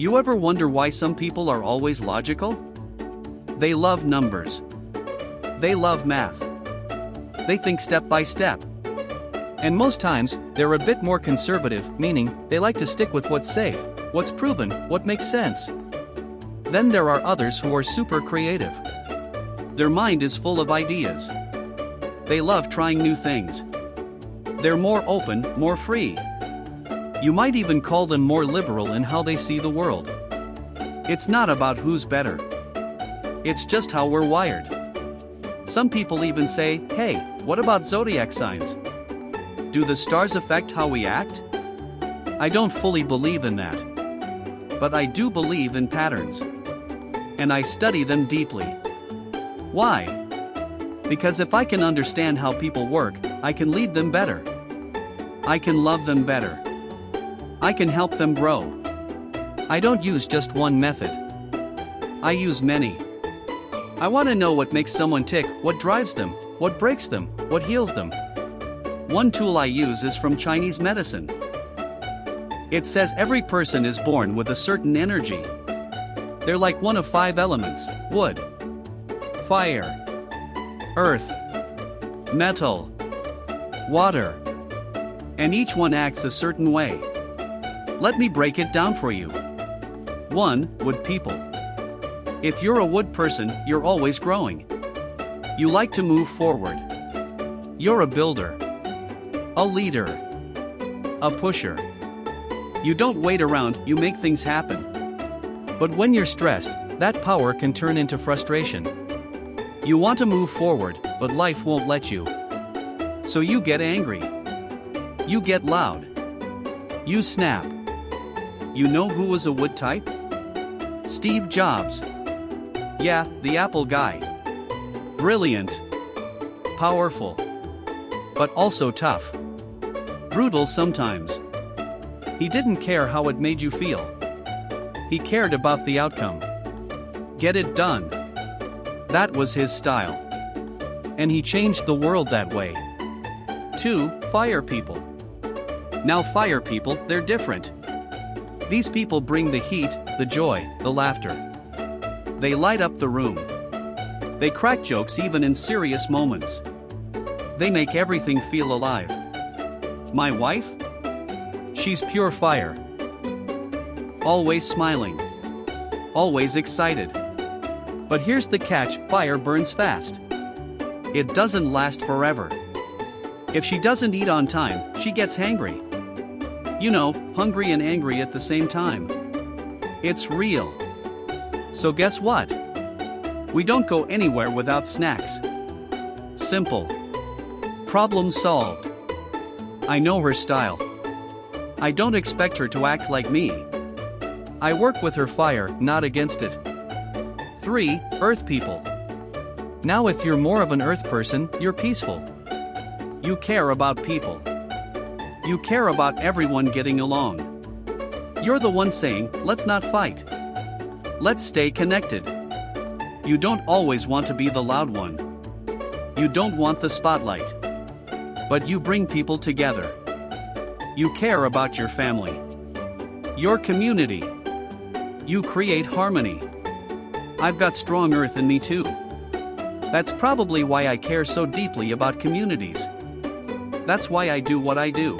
You ever wonder why some people are always logical? They love numbers. They love math. They think step by step. And most times, they're a bit more conservative, meaning they like to stick with what's safe, what's proven, what makes sense. Then there are others who are super creative. Their mind is full of ideas. They love trying new things. They're more open, more free. You might even call them more liberal in how they see the world. It's not about who's better. It's just how we're wired. Some people even say, hey, what about zodiac signs? Do the stars affect how we act? I don't fully believe in that. But I do believe in patterns. And I study them deeply. Why? Because if I can understand how people work, I can lead them better. I can love them better. I can help them grow. I don't use just one method. I use many. I want to know what makes someone tick, what drives them, what breaks them, what heals them. One tool I use is from Chinese medicine. It says every person is born with a certain energy. They're like one of 5 elements: wood, fire, earth, metal, water. And each one acts a certain way. Let me break it down for you. 1. Wood people. If you're a wood person, you're always growing. You like to move forward. You're a builder, a leader, a pusher. You don't wait around, you make things happen. But when you're stressed, that power can turn into frustration. You want to move forward, but life won't let you. So you get angry. You get loud. You snap. You know who was a wood type? Steve Jobs. Yeah, the Apple guy. Brilliant. Powerful. But also tough. Brutal sometimes. He didn't care how it made you feel. He cared about the outcome. Get it done. That was his style. And he changed the world that way. 2. Fire people. Now fire people, they're different. These people bring the heat, the joy, the laughter. They light up the room. They crack jokes even in serious moments. They make everything feel alive. My wife? She's pure fire. Always smiling. Always excited. But here's the catch: fire burns fast. It doesn't last forever. If she doesn't eat on time, she gets hangry. You know, hungry and angry at the same time. It's real. So guess what? We don't go anywhere without snacks. Simple. Problem solved. I know her style. I don't expect her to act like me. I work with her fire, not against it. 3. Earth people. Now if you're more of an earth person, you're peaceful. You care about people. You care about everyone getting along. You're the one saying, let's not fight. Let's stay connected. You don't always want to be the loud one. You don't want the spotlight. But you bring people together. You care about your family. Your community. You create harmony. I've got strong earth in me too. That's probably why I care so deeply about communities. That's why I do what I do.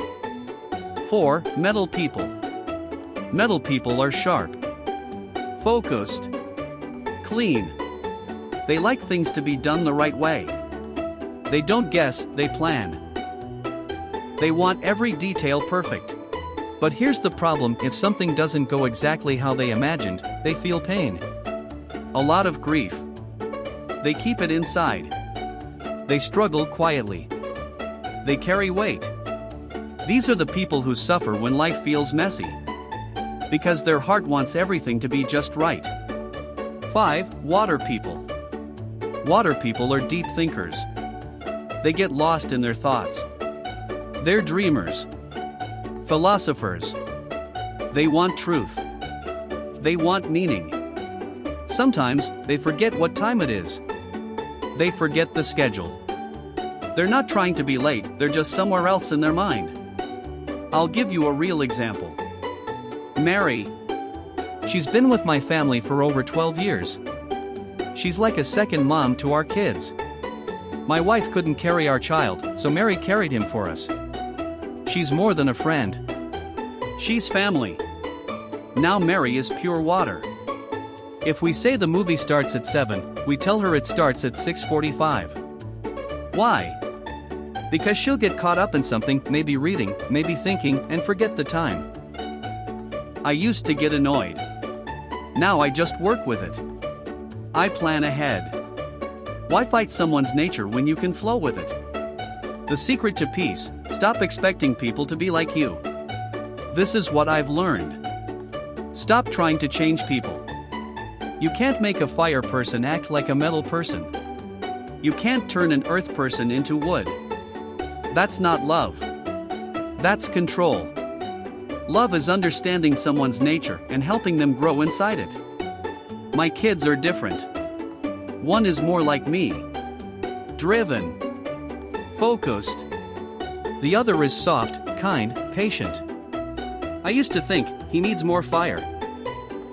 4. Metal people. Metal people are sharp. Focused. Clean. They like things to be done the right way. They don't guess, they plan. They want every detail perfect. But here's the problem: if something doesn't go exactly how they imagined, they feel pain. A lot of grief. They keep it inside. They struggle quietly. They carry weight. These are the people who suffer when life feels messy. Because their heart wants everything to be just right. 5. Water people. Water people are deep thinkers. They get lost in their thoughts. They're dreamers. Philosophers. They want truth. They want meaning. Sometimes, they forget what time it is. They forget the schedule. They're not trying to be late, they're just somewhere else in their mind. I'll give you a real example. Mary. She's been with my family for over 12 years. She's like a second mom to our kids. My wife couldn't carry our child, so Mary carried him for us. She's more than a friend. She's family. Now Mary is pure water. If we say the movie starts at 7, we tell her it starts at 6:45. Why? Because she'll get caught up in something, maybe reading, maybe thinking, and forget the time. I used to get annoyed. Now I just work with it. I plan ahead. Why fight someone's nature when you can flow with it? The secret to peace: stop expecting people to be like you. This is what I've learned. Stop trying to change people. You can't make a fire person act like a metal person. You can't turn an earth person into wood. That's not love. That's control. Love is understanding someone's nature and helping them grow inside it. My kids are different. One is more like me. Driven. Focused. The other is soft, kind, patient. I used to think he needs more fire.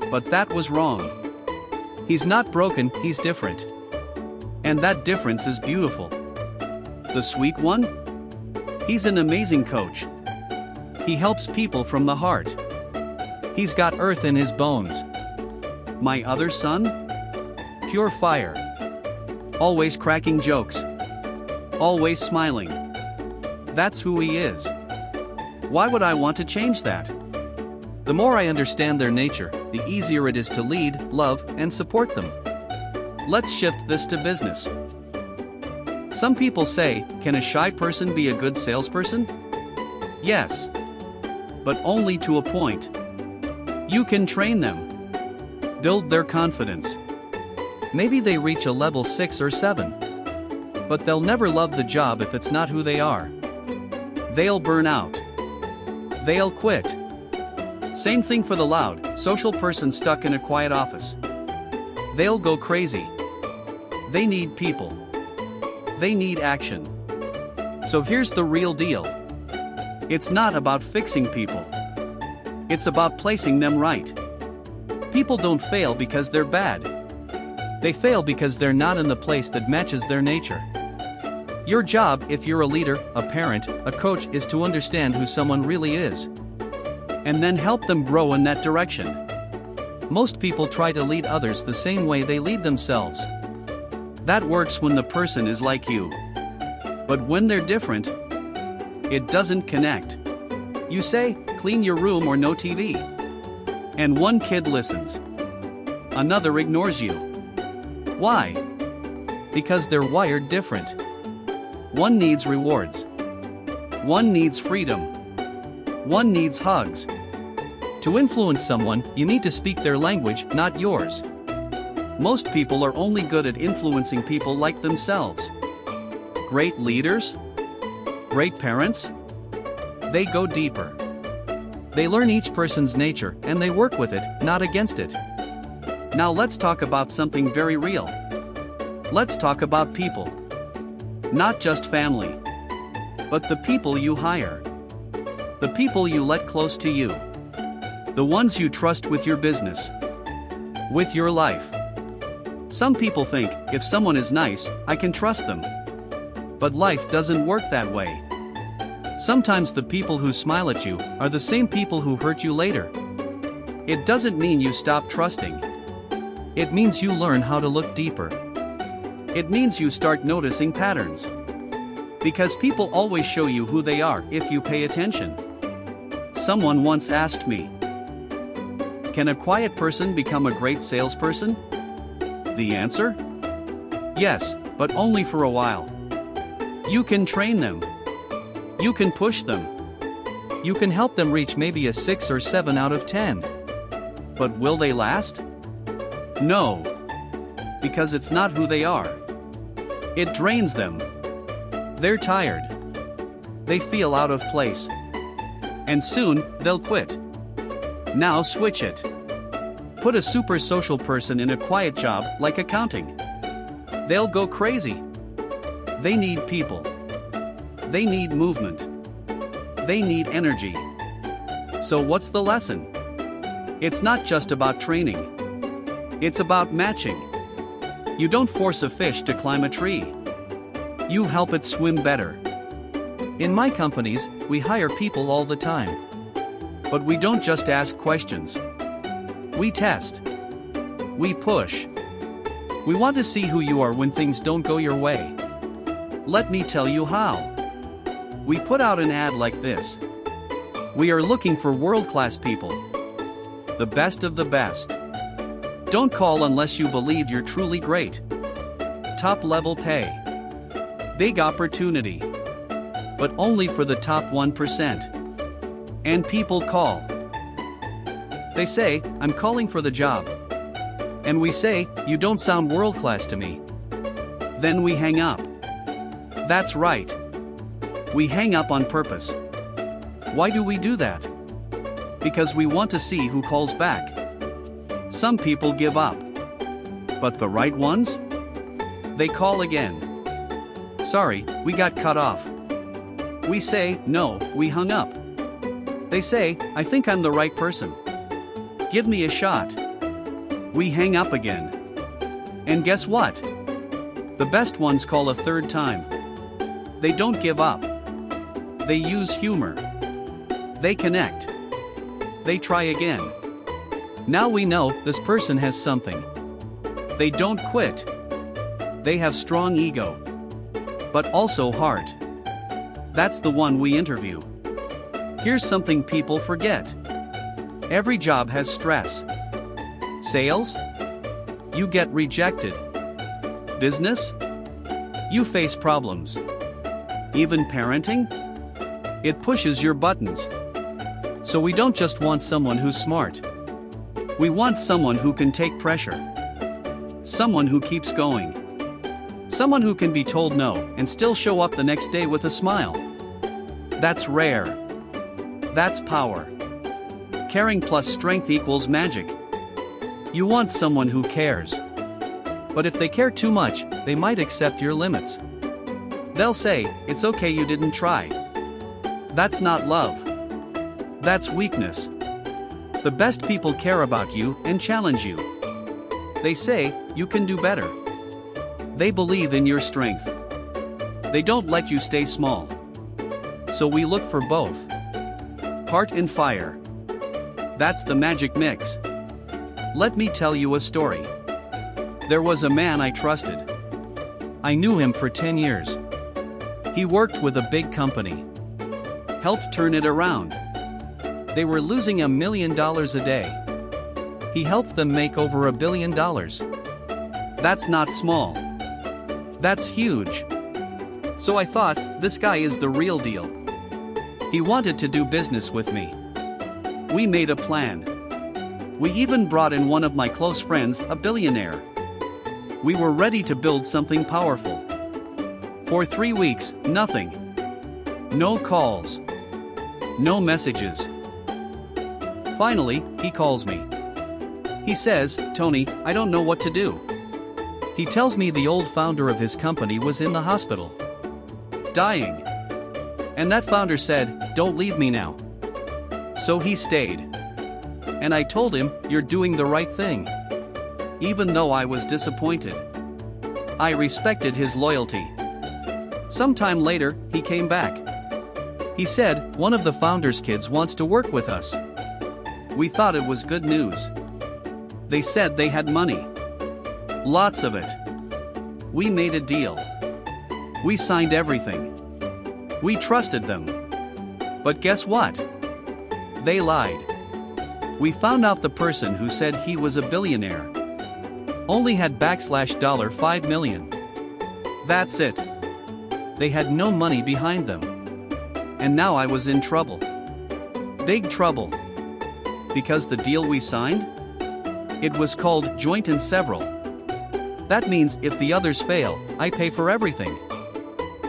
But that was wrong. He's not broken, he's different. And that difference is beautiful. The sweet one? He's an amazing coach. He helps people from the heart. He's got earth in his bones. My other son? Pure fire. Always cracking jokes. Always smiling. That's who he is. Why would I want to change that? The more I understand their nature, the easier it is to lead, love, and support them. Let's shift this to business. Some people say, can a shy person be a good salesperson? Yes. But only to a point. You can train them. Build their confidence. Maybe they reach a level 6 or 7. But they'll never love the job if it's not who they are. They'll burn out. They'll quit. Same thing for the loud, social person stuck in a quiet office. They'll go crazy. They need people. They need action. So here's the real deal. It's not about fixing people. It's about placing them right. People don't fail because they're bad. They fail because they're not in the place that matches their nature. Your job, if you're a leader, a parent, a coach, is to understand who someone really is. And then help them grow in that direction. Most people try to lead others the same way they lead themselves. That works when the person is like you. But when they're different, it doesn't connect. You say, clean your room or no TV. And one kid listens. Another ignores you. Why? Because they're wired different. One needs rewards. One needs freedom. One needs hugs. To influence someone, you need to speak their language, not yours. Most people are only good at influencing people like themselves. Great leaders? Great parents? They go deeper. They learn each person's nature and they work with it, not against it. Now let's talk about something very real. Let's talk about people. Not just family. But the people you hire. The people you let close to you. The ones you trust with your business. With your life. Some people think, if someone is nice, I can trust them. But life doesn't work that way. Sometimes the people who smile at you are the same people who hurt you later. It doesn't mean you stop trusting. It means you learn how to look deeper. It means you start noticing patterns. Because people always show you who they are if you pay attention. Someone once asked me, can a quiet person become a great salesperson? The answer? Yes, but only for a while. You can train them. You can push them. You can help them reach maybe a 6 or 7 out of 10. But will they last? No. Because it's not who they are. It drains them. They're tired. They feel out of place. And soon, they'll quit. Now switch it. Put a super social person in a quiet job like accounting. They'll go crazy. They need people. They need movement. They need energy. So what's the lesson? It's not just about training. It's about matching. You don't force a fish to climb a tree. You help it swim better. In my companies, we hire people all the time. But we don't just ask questions. We test. We push. We want to see who you are when things don't go your way. Let me tell you how. We put out an ad like this. We are looking for world-class people. The best of the best. Don't call unless you believe you're truly great. Top-level pay. Big opportunity. But only for the top 1%. And people call. They say, I'm calling for the job. And we say, you don't sound world-class to me. Then we hang up. That's right. We hang up on purpose. Why do we do that? Because we want to see who calls back. Some people give up. But the right ones? They call again. Sorry, we got cut off. We say, no, we hung up. They say, I think I'm the right person. Give me a shot. We hang up again. And guess what? The best ones call a third time. They don't give up. They use humor. They connect. They try again. Now we know this person has something. They don't quit. They have strong ego. But also heart. That's the one we interview. Here's something people forget. Every job has stress. Sales? You get rejected. Business? You face problems. Even parenting? It pushes your buttons. So we don't just want someone who's smart. We want someone who can take pressure. Someone who keeps going. Someone who can be told no and still show up the next day with a smile. That's rare. That's power. Caring plus strength equals magic. You want someone who cares. But if they care too much, they might accept your limits. They'll say, it's okay you didn't try. That's not love. That's weakness. The best people care about you and challenge you. They say, you can do better. They believe in your strength. They don't let you stay small. So we look for both. Heart and fire. That's the magic mix. Let me tell you a story. There was a man I trusted. I knew him for 10 years. He worked with a big company. Helped turn it around. They were losing $1 million a day. He helped them make over $1 billion. That's not small. That's huge. So I thought, this guy is the real deal. He wanted to do business with me. We made a plan. We even brought in one of my close friends, a billionaire. We were ready to build something powerful. For 3 weeks, nothing. No calls. No messages. Finally, he calls me. He says, Tony, I don't know what to do. He tells me the old founder of his company was in the hospital. Dying. And that founder said, don't leave me now. So he stayed. And I told him, you're doing the right thing. Even though I was disappointed. I respected his loyalty. Sometime later, he came back. He said, one of the founder's kids wants to work with us. We thought it was good news. They said they had money. Lots of it. We made a deal. We signed everything. We trusted them. But guess what? They lied. We found out the person who said he was a billionaire only had $5 million. That's it. They had no money behind them. And now I was in trouble. Big trouble. Because the deal we signed? It was called joint and several. That means if the others fail, I pay for everything.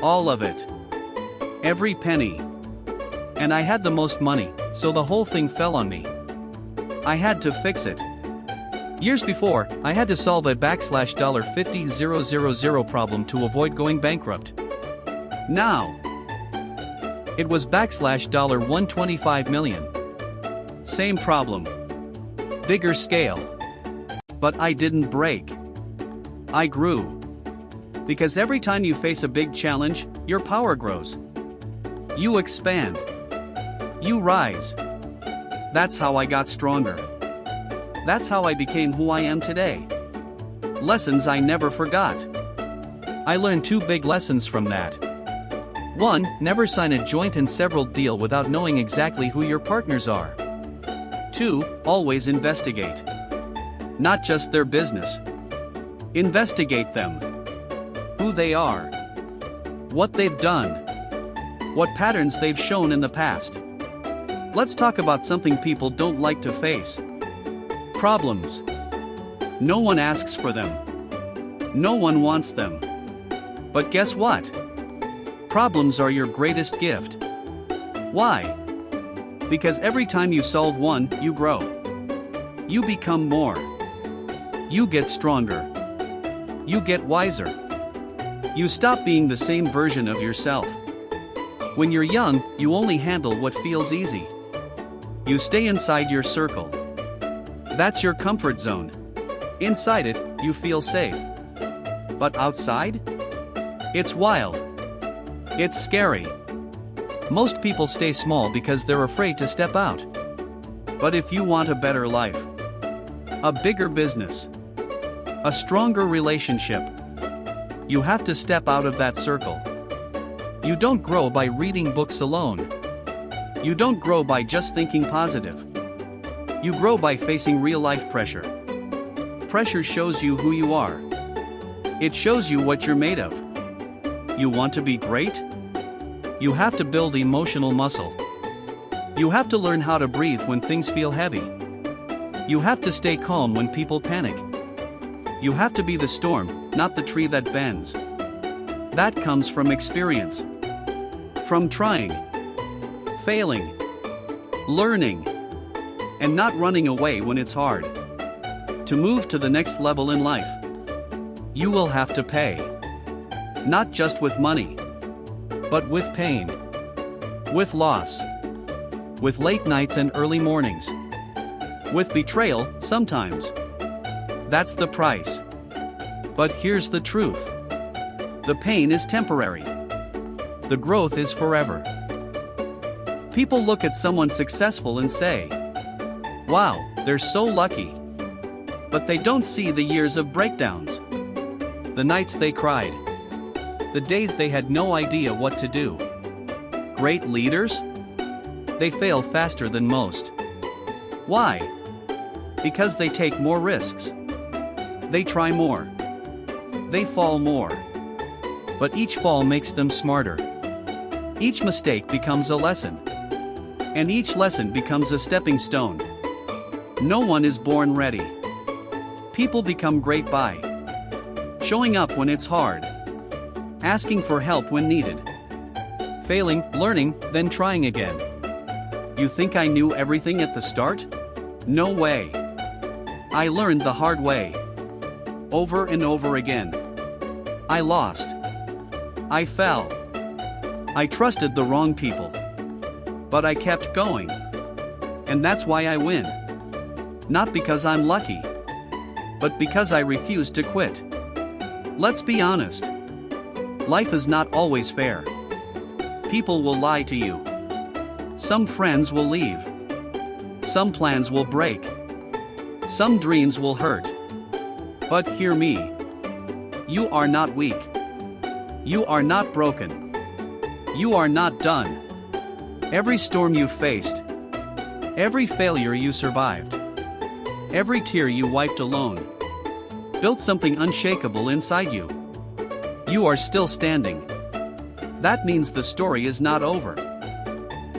All of it. Every penny. And I had the most money, so the whole thing fell on me. I had to fix it. Years before, I had to solve a $50,000 problem to avoid going bankrupt. Now, it was $125 million. Same problem. Bigger scale. But I didn't break. I grew. Because every time you face a big challenge, your power grows. You expand. You rise. That's how I got stronger. That's how I became who I am today. Lessons I never forgot. I learned 2 big lessons from that. 1. Never sign a joint and several deal without knowing exactly who your partners are. 2. Always investigate. Not just their business. Investigate them. Who they are. What they've done. What patterns they've shown in the past. Let's talk about something people don't like to face. Problems. No one asks for them. No one wants them. But guess what? Problems are your greatest gift. Why? Because every time you solve one, you grow. You become more. You get stronger. You get wiser. You stop being the same version of yourself. When you're young, you only handle what feels easy. You stay inside your circle. That's your comfort zone. Inside it, you feel safe. But outside? It's wild. It's scary. Most people stay small because they're afraid to step out. But if you want a better life, a bigger business, a stronger relationship, you have to step out of that circle. You don't grow by reading books alone. You don't grow by just thinking positive. You grow by facing real-life pressure. Pressure shows you who you are. It shows you what you're made of. You want to be great? You have to build emotional muscle. You have to learn how to breathe when things feel heavy. You have to stay calm when people panic. You have to be the storm, not the tree that bends. That comes from experience. From trying, failing, learning, and not running away when it's hard. To move to the next level in life, you will have to pay. Not just with money, but with pain, with loss, with late nights and early mornings, with betrayal sometimes. That's the price. But here's the truth. The pain is temporary. The growth is forever. People look at someone successful and say, "Wow, they're so lucky." But they don't see the years of breakdowns. The nights they cried. The days they had no idea what to do. Great leaders? They fail faster than most. Why? Because they take more risks. They try more. They fall more. But each fall makes them smarter. Each mistake becomes a lesson. And each lesson becomes a stepping stone. No one is born ready. People become great by showing up when it's hard, asking for help when needed, failing, learning, then trying again. You think I knew everything at the start? No way. I learned the hard way. Over and over again. I lost. I fell. I trusted the wrong people. But I kept going. And that's why I win. Not because I'm lucky, but because I refuse to quit. Let's be honest. Life is not always fair. People will lie to you. Some friends will leave. Some plans will break. Some dreams will hurt. But hear me. You are not weak. You are not broken. You are not done. Every storm you faced, every failure you survived, every tear you wiped alone, built something unshakable inside you. You are still standing. That means the story is not over.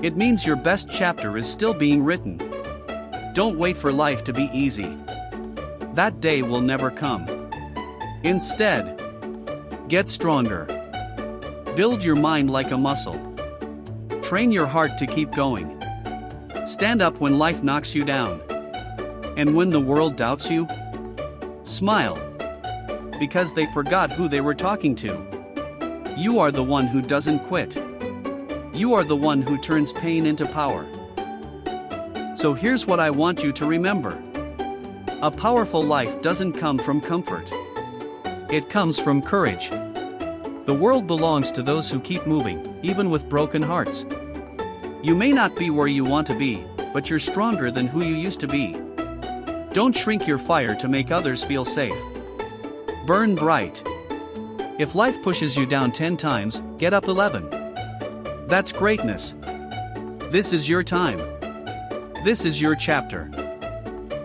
It means your best chapter is still being written. Don't wait for life to be easy. That day will never come. Instead, get stronger. Build your mind like a muscle. Train your heart to keep going. Stand up when life knocks you down. And when the world doubts you, smile. Because they forgot who they were talking to. You are the one who doesn't quit. You are the one who turns pain into power. So here's what I want you to remember. A powerful life doesn't come from comfort. It comes from courage. The world belongs to those who keep moving, even with broken hearts. You may not be where you want to be, but you're stronger than who you used to be. Don't shrink your fire to make others feel safe. Burn bright. If life pushes you down 10 times, get up 11. That's greatness. This is your time. This is your chapter.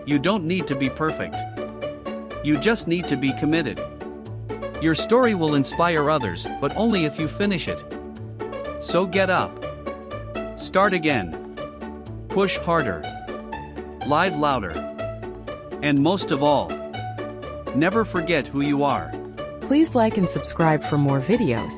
You don't need to be perfect. You just need to be committed. Your story will inspire others, but only if you finish it. So get up. Start again. Push harder. Live louder. And most of all, never forget who you are. Please like and subscribe for more videos.